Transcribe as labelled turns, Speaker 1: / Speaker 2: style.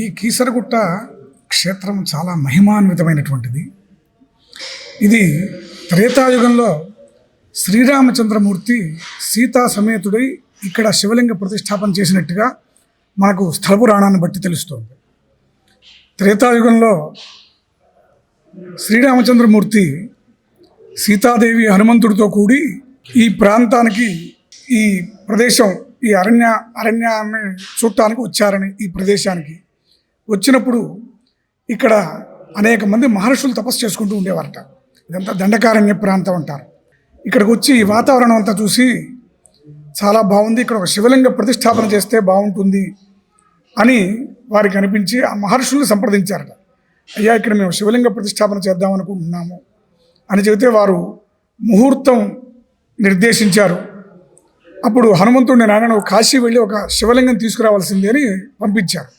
Speaker 1: ఈ కీసరగుట్ట క్షేత్రం చాలా మహిమాన్వితమైనటువంటిది. ఇది త్రేతాయుగంలో శ్రీరామచంద్రమూర్తి సీతా సమేతుడై ఇక్కడ శివలింగ ప్రతిష్టాపన చేసినట్టుగా మనకు స్థల పురాణాన్ని బట్టి తెలుస్తోంది. త్రేతాయుగంలో శ్రీరామచంద్రమూర్తి సీతాదేవి హనుమంతుడితో కూడి ఈ ప్రాంతానికి, ఈ ప్రదేశం, ఈ అరణ్యాన్ని చూడటానికి వచ్చారని, ఈ ప్రదేశానికి వచ్చినప్పుడు ఇక్కడ అనేక మంది మహర్షులు తపస్సు చేసుకుంటూ ఉండేవారట. ఇదంతా దండకారణ్య ప్రాంతం అంటారు. ఇక్కడికి వచ్చి ఈ వాతావరణం అంతా చూసి చాలా బాగుంది, ఇక్కడ ఒక శివలింగ ప్రతిష్టాపన చేస్తే బాగుంటుంది అని వారికి అనిపించి ఆ మహర్షుల్ని సంప్రదించారట. అయ్యా, ఇక్కడ మేము శివలింగ ప్రతిష్టాపన చేద్దాం అనుకుంటున్నాము అని చెబితే వారు ముహూర్తం నిర్దేశించారు. అప్పుడు హనుమంతుడిని, నాయన నువ్వు కాశీ వెళ్ళి ఒక శివలింగం తీసుకురావాల్సింది అని పంపించారు.